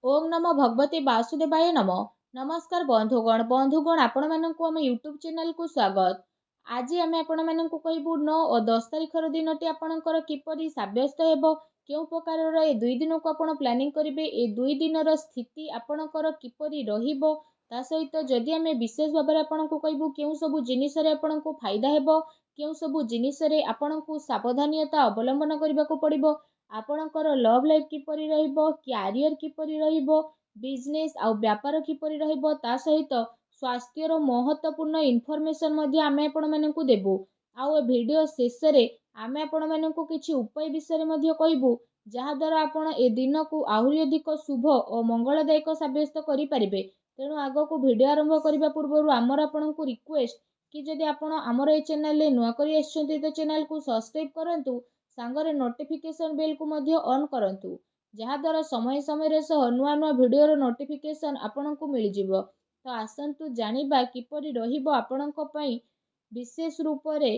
ओम नमो भगवते वासुदेवाय नमः। नमस्कार बंधुगण आपण मानकु आम यूट्यूब चैनल को स्वागत। आज आम आपण मानकु कहबू 9 और 10 तारिखर दिनटी आपणकर किपरि साब्यस्त हेबो, केउ प्रकार ए दुई दिन को आपण प्लानिंग करिवे, ए दुई दिनर स्थिति आपणकर किपरि रहिबो, ता सहित जदि आम विशेष भाव में आपको कहबू केउ सब जिनिस रे आपणको फायदा हेबो, केउ सब जिनिस रे आपणको सावधानियता अवलंबन करबा को पड़िबो, आपणकर लव लाइफ किपरि रहिबो, क्यारियर किपरि रहिबो, बिजनेस आउ व्यापार किपरि रहिबो, ता सहित स्वास्थ्यर महत्वपूर्ण इनफॉरमेशन मध्ये आमे आपण मानकु देबू। आउ ए वीडियो शेष रे आमे आपण मानकु किछि उपाय विषय मध्ये कहबू, जहा द्वारा आपण ए दिन को आहुरी अधिक शुभ और मंगलदायक साब्यस्त करि परिबे। तेणु आगो को वीडियो आरंभ करबा पूर्व आमर आपनकु रिक्वेस्ट कि जदि आपण आमर ए चैनल ले नुआ करी आछंती तो चैनल को सब्सक्राइब करंतु, सांगरे नोटिफिकेशन बेल को मध्य ऑन करंतु, जहा द्वारा समय समय सह नुआ नुआ वीडियो रो नोटिफिकेशन आपनकु मिल जिवो। तो आसंतु जानिबा किपरि रहिबो आपनक पई विशेष रूप रे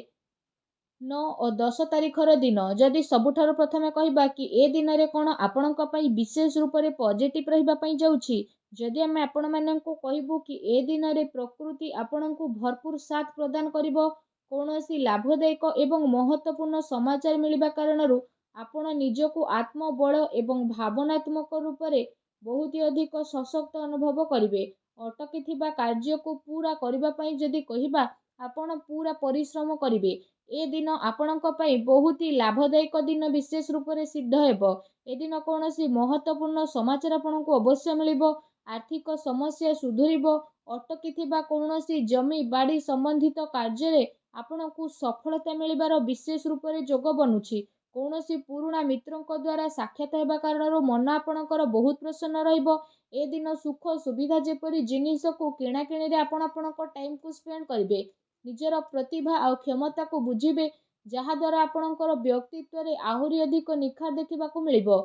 9 और 10 तारिखर दिन। जदि सबुठार प्रथमे कहबा कि ए दिन रे कोन आपनक पई विशेष रूप रे पॉजिटिव रहिबा पई जाउछि, जदि आमे आपण माननकु कहबू कि ए दिन रे प्रकृति आपनकु भरपूर साथ प्रदान करिवो, कौनसी लाभदायक एवं महत्वपूर्ण समाचार मिलिबा कारणरू आपण निजको आत्मबल एवं भावनात्मक रूप से बहुत अधिक सशक्त अनुभव करिवे। अटकी थिबा कार्य को पूरा करिबा पई जदि कहिबा आपण पूरा परिश्रम करिवे, ए दिन आपणक पई बहुत ही लाभदायक दिन विशेष रूप से सिद्ध हेबो। ए दिन कौनसी महत्वपूर्ण समाचार आपणको अवश्य मिलिबो, आर्थिक समस्या सुधुरिबो, अटकी थिबा कौनसी जमी बाड़ी संबंधित कार्य रे आपणको सफलता मिलिबार विशेष रूप से जोग बनुछि। कौनसी पुराणा मित्रंक द्वारा साक्षात हेबा कारणरू मन आपणकर बहुत प्रसन्न रहिबो। ए दिन सुख सुविधा जेपरि जिनिस को किणा किणी रे आपण आपणक टाइम को स्पेंड करिवे, निजर प्रतिभा और क्षमता को बुझिबे, जहा द्वारा आपणकर व्यक्तित्व रे आहुरी अधिक निखार देखिबा को मिलिबो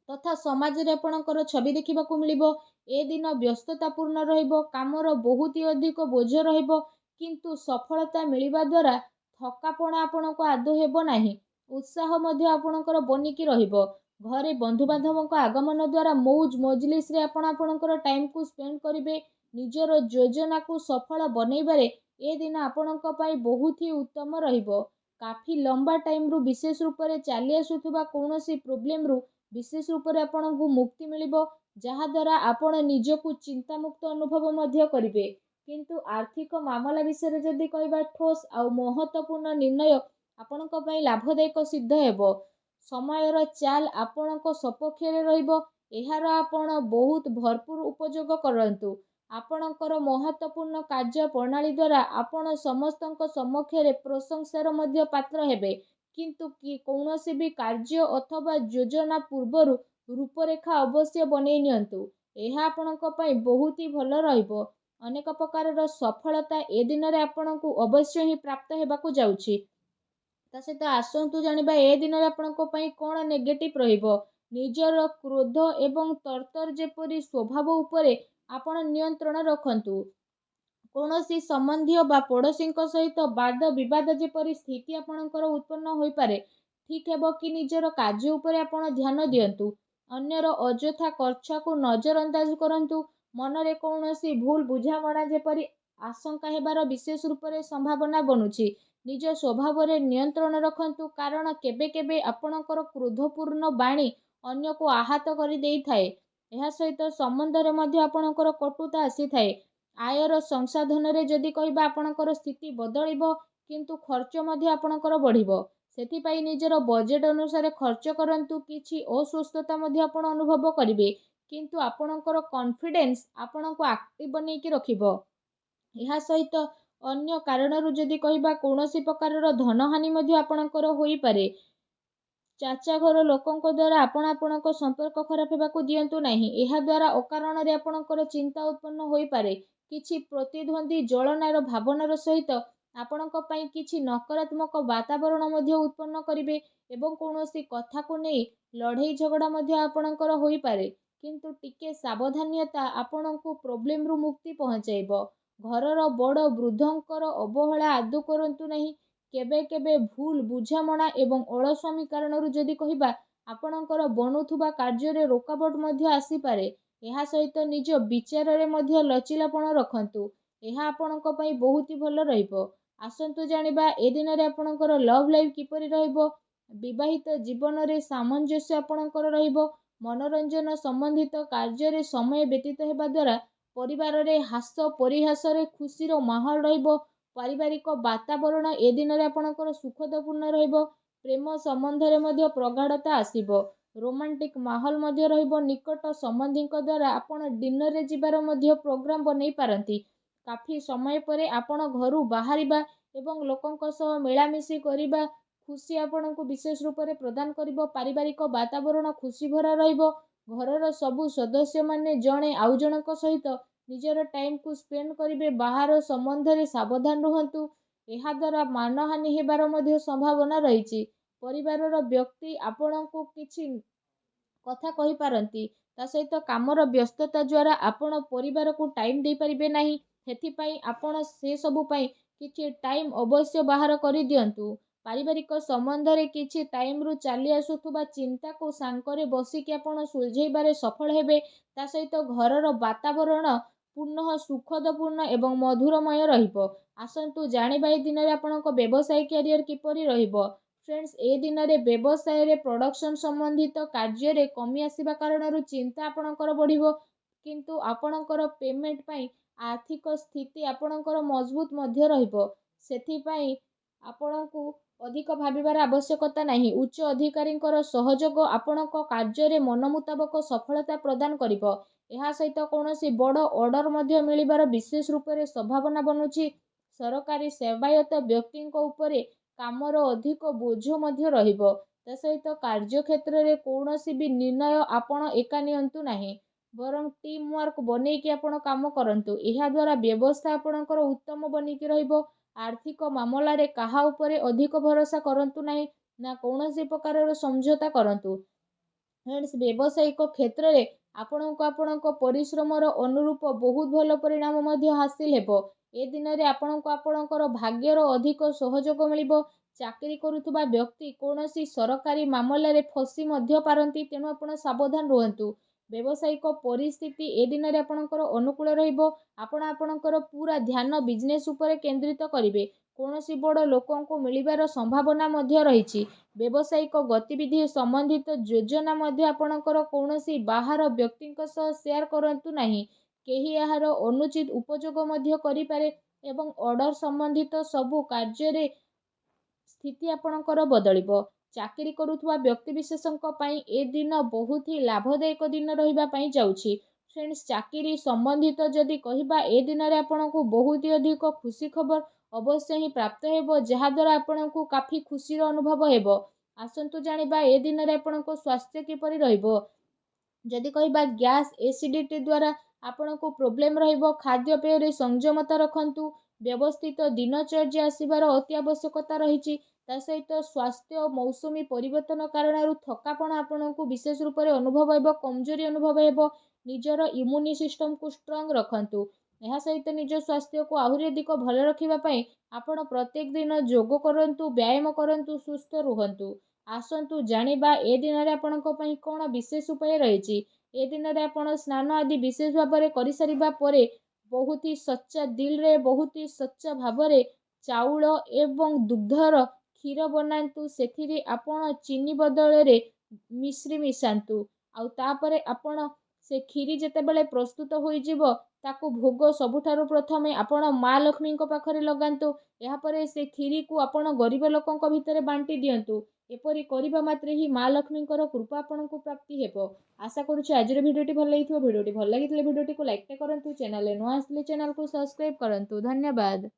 तथा समाज रे आपणकर छवि देखिबा को मिलिबो। ए दिन व्यस्ततापूर्ण रहिबो, कामर बहुत ही अधिक बोझ रहिबो, किंतु सफलता मिलिबा द्वारा थकापणा आपणको आदो हेबो नाही, उत्साह मध्य आपणकर बनिकी रहिबो। घरे बंधु बांधवक आगमन द्वारा मौज मजलिस रे आपणकर टाइम को स्पेंड करिवे। निजर योजना को सफल बनैबारे ए दिन आपणक पई बहुत ही उत्तम रहिबो। काफी लंबा टाइम रु विशेष रूप से चली आसुथुबा कौनसी प्रॉब्लम रु विशेष रूप से आपणको मुक्ति मिलिबो, जहा द्वारा आपण निजको चिंता मुक्त अनुभव मध्य करिवे। किंतु आर्थिक मामला विषय जदि कहबा ठोस आ महत्वपूर्ण निर्णय आपणक पई लाभदायक सिद्ध हेबो। समयर चाल आपणक सपक्ष रे रहिबो, एहार आपण बहुत भरपूर उपयोग करंतु। आपणकर महत्वपूर्ण कार्य प्रणाली द्वारा आपण समस्तक समक्ष रे प्रशंसार मध्य पात्र हेबे, किंतु कौनसी भी कार्य अथवा योजना पूर्वरु रूपरेखा अवश्य बनै नियंतु, एहा आपणक पई बहुत ही भल रहिबो। अनेक प्रकार सफलता ए दिन रे आपणको अवश्य ही प्राप्त हेबाकू जाउछि। ता सहित आसंतु जानिबा ए दिन रे आपणको पई कोन नेगेटिव रहिबो। निजर क्रोध एवं तर्तर जेपरि स्वभाव उपरे आपण नियंत्रण रखंतु। कौनसी संबंधी बा पड़ोसी सहित वाद विवाद जेपरि स्थिति आपणकर उत्पन्न होई पारे, ठीक हेबो कि निजर कार्य उपरे आपण ध्यान दियंतु। अन्यर अजथा खर्च को नजरअंदाज करंतु। मनरे कौनसी भूल बुझामणा जेपरि आशंका हेबार विशेष रूप से संभावना बनुछि। निज स्वभाव रे नियंत्रण रखंतु, कारण केबे केबे आपणकर क्रोधपूर्ण बाणी अन्य को आहत करि देई थाए। एहा सहित संबंध रे मध्य आपणकर कटुता आसी थाए। आयर संसाधन रे जदि कहबा आपणकर स्थिति बदलिबो, किंतु खर्च मध्य आपणकर बढ़िबो। सेति पई निजर बजेट अनुसार खर्च करंतु। किछि अस्वस्थता मध्य आपण अनुभव करिवे, किंतु आपणकर कॉन्फिडेंस आपणको एक्टिव बनेकी रखिबो। एहा सहित अन्य कारणरू जदि कहबा कौनसी प्रकार धनहानि मध्य आपणकर होई पारे। चाचा घर लोकंक द्वारा आपणक संपर्क खराब हेबाकू दियंतु नाही। एहा द्वारा अकारण रे आपणकर चिंता उत्पन्न होई पारे। किछि प्रतिद्वंदी जलनार भावनार सहित आपणक पई किछि नकारात्मक वातावरण मध्य उत्पन्न करिवे एवं कौनसी कथा को नै लड़ाई झगड़ा मध्य आपणकर होई पारे, किंतु टिके सावधानियता आपणको प्रॉब्लम रु मुक्ति पहुंचाइबो। घरर बड़ वृद्धंकर अवहेला आदौ करंतु नाही। केबे केबे भूल बुझामणा एवं अलस्वामी कारणरू जदि कहबा ଆପଣଙ୍କର ବନୁଥିବା କାର୍ଯ୍ୟରେ ରୋକାବଟ ମଧ୍ୟ ଆସିପାରେ। ଏହା ସହିତ ନିଜ ବିଚାରରେ ମଧ୍ୟ ଲଚିଲାପଣ ରଖନ୍ତୁ। ଏହା ଆପଣଙ୍କ ପାଇଁ ବହୁତ ଭଲ ରହିବ। ଆସନ୍ତୁ ଜାଣିବା ଏ ଦିନରେ ଆପଣଙ୍କର ଲଭ୍ ଲାଇଫ୍ କିପରି ରହିବ। ବିବାହିତ ଜୀବନରେ ସାମଞ୍ଜସ୍ୟ ଆପଣଙ୍କର ରହିବ। ମନୋରଞ୍ଜନ ସମ୍ବନ୍ଧିତ କାର୍ଯ୍ୟରେ ସମୟ ବ୍ୟତୀତ ହେବା ଦ୍ୱାରା ପରିବାରରେ ହାସ୍ୟ ପରିହାସରେ ଖୁସିର ମାହୋଲ ରହିବ। ପାରିବାରିକ ବାତାବରଣ ଏ ଦିନରେ ଆପଣଙ୍କର ସୁଖଦପୂର୍ଣ୍ଣ ରହିବ। ପ୍ରେମ ସମ୍ବନ୍ଧରେ ମଧ୍ୟ ପ୍ରଗାଢ଼ତା ଆସିବ। ରୋମାଣ୍ଟିକ୍ ମାହୋଲ ମଧ୍ୟ ରହିବ। ନିକଟ ସମ୍ବନ୍ଧୀଙ୍କ ଦ୍ୱାରା ଆପଣ ଡିନରରେ ଯିବାର ମଧ୍ୟ ପ୍ରୋଗ୍ରାମ ବନେଇ ପାରନ୍ତି। କାଫି ସମୟ ପରେ ଆପଣ ଘରୁ ବାହାରିବା ଏବଂ ଲୋକଙ୍କ ସହ ମିଳାମିଶି କରିବା ଖୁସି ଆପଣଙ୍କୁ ବିଶେଷ ରୂପରେ ପ୍ରଦାନ କରିବ। ପାରିବାରିକ ବାତାବରଣ ଖୁସି ଭରା ରହିବ। ଘରର ସବୁ ସଦସ୍ୟମାନେ ଜଣେ ଆଉ ଜଣଙ୍କ ସହିତ ନିଜର ଟାଇମକୁ ସ୍ପେଣ୍ଡ କରିବେ। ବାହାର ସମ୍ବନ୍ଧରେ ସାବଧାନ ରୁହନ୍ତୁ। ଏହାଦ୍ୱାରା ମାନହାନି ହେବାର ମଧ୍ୟ ସମ୍ଭାବନା ରହିଛି। ପରିବାରର ବ୍ୟକ୍ତି ଆପଣଙ୍କୁ କିଛି କଥା କହିପାରନ୍ତି। ତା ସହିତ କାମର ବ୍ୟସ୍ତତା ଦ୍ୱାରା ଆପଣ ପରିବାରକୁ ଟାଇମ୍ ଦେଇପାରିବେ ନାହିଁ। ସେଥିପାଇଁ ଆପଣ ସେସବୁ ପାଇଁ କିଛି ଟାଇମ୍ ଅବଶ୍ୟ ବାହାର କରିଦିଅନ୍ତୁ। ପାରିବାରିକ ସମ୍ବନ୍ଧରେ କିଛି ଟାଇମ୍ରୁ ଚାଲି ଆସୁଥିବା ଚିନ୍ତାକୁ ସାଙ୍ଗରେ ବସିକି ଆପଣ ସୁଲଝେଇବାରେ ସଫଳ ହେବେ। ତା ସହିତ ଘରର ବାତାବରଣ ପୁନଃ ସୁଖଦପୂର୍ଣ୍ଣ ଏବଂ ମଧୁରମୟ ରହିବ। ଆସନ୍ତୁ ଜାଣିବା ଏ ଦିନରେ ଆପଣଙ୍କ ବ୍ୟବସାୟ କ୍ୟାରିୟର କିପରି ରହିବ। ଫ୍ରେଣ୍ଡସ୍, ଏ ଦିନରେ ବ୍ୟବସାୟରେ ପ୍ରଡକ୍ସନ ସମ୍ବନ୍ଧିତ କାର୍ଯ୍ୟରେ କମି ଆସିବା କାରଣରୁ ଚିନ୍ତା ଆପଣଙ୍କର ବଢ଼ିବ। କିନ୍ତୁ ଆପଣଙ୍କର ପେମେଣ୍ଟ ପାଇଁ ଆର୍ଥିକ ସ୍ଥିତି ଆପଣଙ୍କର ମଜବୁତ ମଧ୍ୟ ରହିବ। ସେଥିପାଇଁ ଆପଣଙ୍କୁ ଅଧିକ ଭାବିବାର ଆବଶ୍ୟକତା ନାହିଁ। ଉଚ୍ଚ ଅଧିକାରୀଙ୍କର ସହଯୋଗ ଆପଣଙ୍କ କାର୍ଯ୍ୟରେ ମନ ମୁତାବକ ସଫଳତା ପ୍ରଦାନ କରିବ। ଏହା ସହିତ କୌଣସି ବଡ଼ ଅର୍ଡର ମଧ୍ୟ ମିଳିବାର ବିଶେଷ ରୂପରେ ସମ୍ଭାବନା ବନୁଛି। ସରକାରୀ ସେବାୟତ ବ୍ୟକ୍ତିଙ୍କ ଉପରେ କାମର ଅଧିକ ବୋଝ ମଧ୍ୟ ରହିବ। ତା ସହିତ କାର୍ଯ୍ୟକ୍ଷେତ୍ରରେ କୌଣସି ବି ନିର୍ଣ୍ଣୟ ଆପଣ ଏକା ନିଅନ୍ତୁ ନାହିଁ। ବରଂ ଟିମ୍ ୱାର୍କ ବନେଇକି ଆପଣ କାମ କରନ୍ତୁ। ଏହା ଦ୍ୱାରା ବ୍ୟବସ୍ଥା ଆପଣଙ୍କର ଉତ୍ତମ ବନିକି ରହିବ। ଆର୍ଥିକ ମାମଲାରେ କାହା ଉପରେ ଅଧିକ ଭରସା କରନ୍ତୁ ନାହିଁ, ନା କୌଣସି ପ୍ରକାରର ସମଝୋତା କରନ୍ତୁ। ଫ୍ରେଣ୍ଡସ୍, ବ୍ୟବସାୟିକ କ୍ଷେତ୍ରରେ ଆପଣଙ୍କୁ ଆପଣଙ୍କ ପରିଶ୍ରମର ଅନୁରୂପ ବହୁତ ଭଲ ପରିଣାମ ମଧ୍ୟ ହାସିଲ ହେବ। ଏ ଦିନରେ ଆପଣଙ୍କୁ ଆପଣଙ୍କର ଭାଗ୍ୟର ଅଧିକ ସହଯୋଗ ମିଳିବ। ଚାକିରି କରୁଥିବା ବ୍ୟକ୍ତି କୌଣସି ସରକାରୀ ମାମଲାରେ ଫସି ମଧ୍ୟ ପାରନ୍ତି। ତେଣୁ ଆପଣ ସାବଧାନ ରୁହନ୍ତୁ। ବ୍ୟବସାୟିକ ପରିସ୍ଥିତି ଏ ଦିନରେ ଆପଣଙ୍କର ଅନୁକୂଳ ରହିବ। ଆପଣ ଆପଣଙ୍କର ପୁରା ଧ୍ୟାନ ବିଜନେସ୍ ଉପରେ କେନ୍ଦ୍ରିତ କରିବେ। କୌଣସି ବଡ଼ ଲୋକଙ୍କୁ ମିଳିବାର ସମ୍ଭାବନା ମଧ୍ୟ ରହିଛି। ବ୍ୟବସାୟିକ ଗତିବିଧି ସମ୍ବନ୍ଧିତ ଯୋଜନା ମଧ୍ୟ ଆପଣଙ୍କର କୌଣସି ବାହାର ବ୍ୟକ୍ତିଙ୍କ ସହ ସେୟାର କରନ୍ତୁ ନାହିଁ। କେହି ଏହାର ଅନୁଚିତ ଉପଯୋଗ ମଧ୍ୟ କରିପାରେ ଏବଂ ଅର୍ଡର ସମ୍ବନ୍ଧିତ ସବୁ କାର୍ଯ୍ୟରେ ସ୍ଥିତି ଆପଣଙ୍କର ବଦଳିବ। ଚାକିରି କରୁଥିବା ବ୍ୟକ୍ତିବିଶେଷଙ୍କ ପାଇଁ ଏ ଦିନ ବହୁତ ହି ଲାଭଦାୟକ ଦିନ ରହିବା ପାଇଁ ଯାଉଛି। ଫ୍ରେଣ୍ଡସ୍, ଚାକିରି ସମ୍ବନ୍ଧିତ ଯଦି କହିବା, ଏ ଦିନରେ ଆପଣଙ୍କୁ ବହୁତ ଅଧିକ ଖୁସି ଖବର ଅବଶ୍ୟ ହିଁ ପ୍ରାପ୍ତ ହେବ, ଯାହାଦ୍ୱାରା ଆପଣଙ୍କୁ କାଫି ଖୁସିର ଅନୁଭବ ହେବ। ଆସନ୍ତୁ ଜାଣିବା ଏ ଦିନରେ ଆପଣଙ୍କ ସ୍ୱାସ୍ଥ୍ୟ କିପରି ରହିବ। ଯଦି କହିବା ଗ୍ୟାସ୍ ଏସିଡିଟି ଦ୍ୱାରା ଆପଣଙ୍କୁ ପ୍ରୋବ୍ଲେମ ରହିବ। ଖାଦ୍ୟପେୟରେ ସଂଯମତା ରଖନ୍ତୁ। ବ୍ୟବସ୍ଥିତ ଦିନଚର୍ଯ୍ୟା ଆସିବାର ଅତି ଆବଶ୍ୟକତା ରହିଛି। ତା ସହିତ ସ୍ୱାସ୍ଥ୍ୟ ମୌସୁମୀ ପରିବର୍ତ୍ତନ କାରଣରୁ ଥକାପଣ ଆପଣଙ୍କୁ ବିଶେଷ ରୂପରେ ଅନୁଭବ ହେବ। କମଜୋରି ଅନୁଭବ ହେବ। ନିଜର ଇମ୍ୟୁନି ସିଷ୍ଟମକୁ ଷ୍ଟ୍ରଙ୍ଗ ରଖନ୍ତୁ। ଏହା ସହିତ ନିଜ ସ୍ୱାସ୍ଥ୍ୟକୁ ଆହୁରି ଅଧିକ ଭଲ ରଖିବା ପାଇଁ ଆପଣ ପ୍ରତ୍ୟେକ ଦିନ ଯୋଗ କରନ୍ତୁ, ବ୍ୟାୟାମ କରନ୍ତୁ, ସୁସ୍ଥ ରୁହନ୍ତୁ। ଆସନ୍ତୁ ଜାଣିବା ଏ ଦିନରେ ଆପଣଙ୍କ ପାଇଁ କ'ଣ ବିଶେଷ ଉପାୟ ରହିଛି। ଏ ଦିନରେ ଆପଣ ସ୍ନାନ ଆଦି ବିଶେଷ ଭାବରେ କରିସାରିବା ପରେ ବହୁତ ହି ସଚ୍ଚା ଦିଲରେ, ବହୁତ ହି ସଚ୍ଚା ଭାବରେ ଚାଉଳ ଏବଂ ଦୁଗ୍ଧର କ୍ଷୀର ବନାନ୍ତୁ। ସେଥିରେ ଆପଣ ଚିନି ବଦଳରେ ମିଶ୍ରି ମିଶାନ୍ତୁ। ଆଉ ତାପରେ ଆପଣ ସେ କ୍ଷୀରି ଯେତେବେଳେ ପ୍ରସ୍ତୁତ ହୋଇଯିବ, ତାକୁ ଭୋଗ ସବୁଠାରୁ ପ୍ରଥମେ ଆପଣ ମା ଲକ୍ଷ୍ମୀଙ୍କ ପାଖରେ ଲଗାନ୍ତୁ। ଏହାପରେ ସେ କ୍ଷୀରିକୁ ଆପଣ ଗରିବ ଲୋକଙ୍କ ଭିତରେ ବାଣ୍ଟି ଦିଅନ୍ତୁ। ଏପରି କରିବା ମାତ୍ରେ ହିଁ ମା ଲକ୍ଷ୍ମୀଙ୍କର କୃପା ଆପଣଙ୍କୁ ପ୍ରାପ୍ତି ହେବ। ଆଶା କରୁଛି ଆଜିର ଭିଡ଼ିଓଟି ଭଲ ଲାଗିଥିବ। ଭିଡ଼ିଓଟି ଭଲ ଲାଗିଥିଲେ ଭିଡ଼ିଓଟିକୁ ଲାଇକ୍ଟେ କରନ୍ତୁ। ଚ୍ୟାନେଲରେ ନୂଆ ଆସିଲେ ଚ୍ୟାନେଲକୁ ସବସ୍କ୍ରାଇବ୍ କରନ୍ତୁ। ଧନ୍ୟବାଦ।